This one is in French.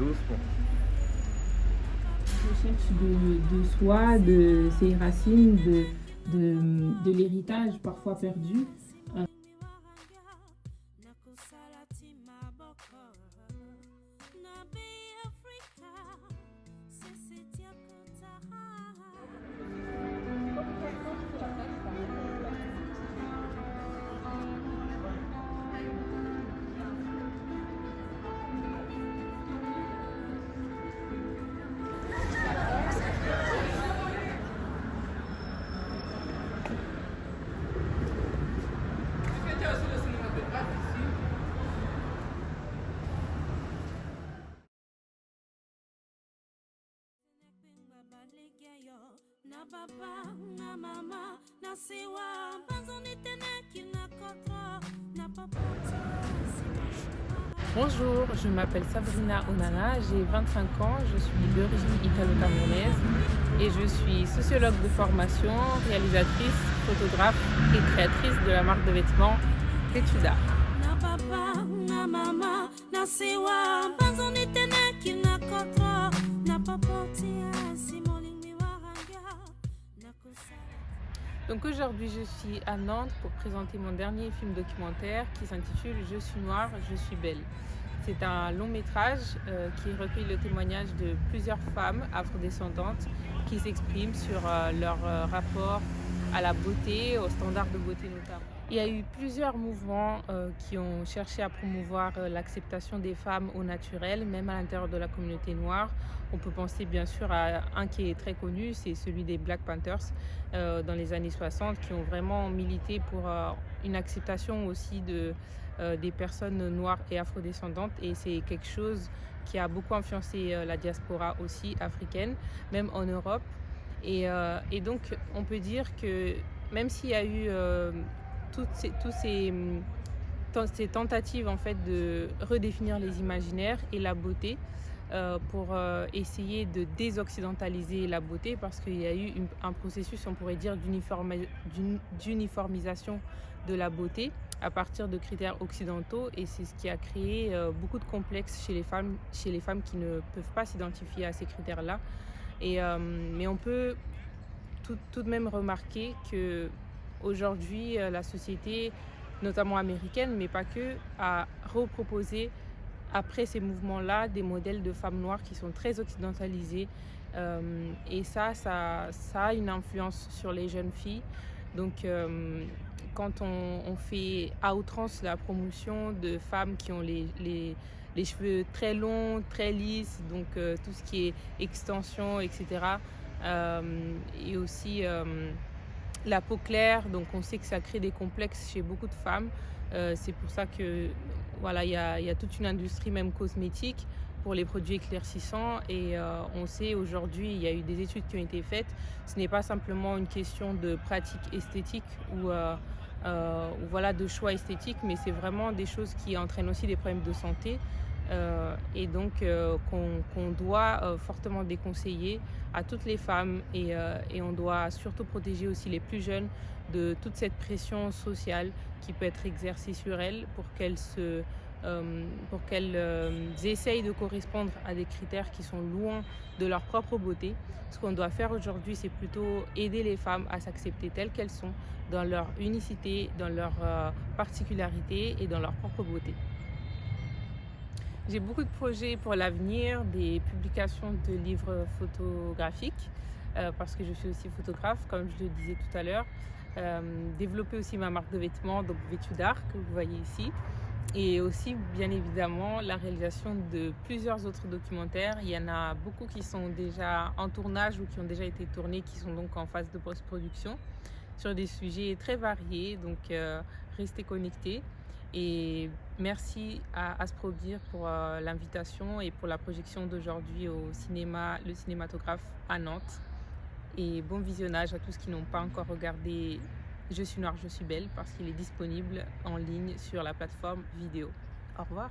doucement. Recherche de soi, de ses racines, de l'héritage parfois perdu. Bonjour, je m'appelle Sabrina Onana, j'ai 25 ans, je suis d'origine italo-camerounaise et je suis sociologue de formation, réalisatrice, photographe et créatrice de la marque de vêtements Vétuda. Donc aujourd'hui je suis à Nantes pour présenter mon dernier film documentaire qui s'intitule Je suis noire, je suis belle. C'est un long métrage qui recueille le témoignage de plusieurs femmes afrodescendantes qui s'expriment sur leur rapport à la beauté, aux standards de beauté notamment. Il y a eu plusieurs mouvements qui ont cherché à promouvoir l'acceptation des femmes au naturel, même à l'intérieur de la communauté noire. On peut penser bien sûr à un qui est très connu, c'est celui des Black Panthers dans les années 60, qui ont vraiment milité pour une acceptation aussi des personnes noires et afrodescendantes. Et c'est quelque chose qui a beaucoup influencé la diaspora aussi africaine, même en Europe. Et donc on peut dire que même s'il y a eu toutes ces tentatives en fait de redéfinir les imaginaires et la beauté pour essayer de désoccidentaliser la beauté, parce qu'il y a eu un processus, on pourrait dire, d'uniformisation de la beauté à partir de critères occidentaux, et c'est ce qui a créé beaucoup de complexes chez les femmes qui ne peuvent pas s'identifier à ces critères-là. Mais on peut tout de même remarquer que aujourd'hui la société, notamment américaine, mais pas que, a reproposé après ces mouvements-là des modèles de femmes noires qui sont très occidentalisés, et ça a une influence sur les jeunes filles. Donc quand on fait à outrance la promotion de femmes qui ont les cheveux très longs, très lisses, donc tout ce qui est extension, etc. Et aussi la peau claire, donc on sait que ça crée des complexes chez beaucoup de femmes. C'est pour ça que voilà, il y a toute une industrie même cosmétique pour les produits éclaircissants, et on sait aujourd'hui, il y a eu des études qui ont été faites, ce n'est pas simplement une question de pratique esthétique ou voilà, de choix esthétique, mais c'est vraiment des choses qui entraînent aussi des problèmes de santé, et donc qu'on doit fortement déconseiller à toutes les femmes, et on doit surtout protéger aussi les plus jeunes de toute cette pression sociale qui peut être exercée sur elles pour qu'elles essayent de correspondre à des critères qui sont loin de leur propre beauté. Ce qu'on doit faire aujourd'hui, c'est plutôt aider les femmes à s'accepter telles qu'elles sont, dans leur unicité, dans leur particularité et dans leur propre beauté. J'ai beaucoup de projets pour l'avenir, des publications de livres photographiques, parce que je suis aussi photographe, comme je le disais tout à l'heure. Développer aussi ma marque de vêtements, donc Vétuda, que vous voyez ici. Et aussi, bien évidemment, la réalisation de plusieurs autres documentaires. Il y en a beaucoup qui sont déjà en tournage ou qui ont déjà été tournés, qui sont donc en phase de post-production, sur des sujets très variés. Donc, restez connectés. Et merci à Asprobir pour l'invitation et pour la projection d'aujourd'hui au cinéma, le cinématographe à Nantes. Et bon visionnage à tous qui n'ont pas encore regardé Je suis noire, je suis belle, parce qu'il est disponible en ligne sur la plateforme vidéo. Au revoir.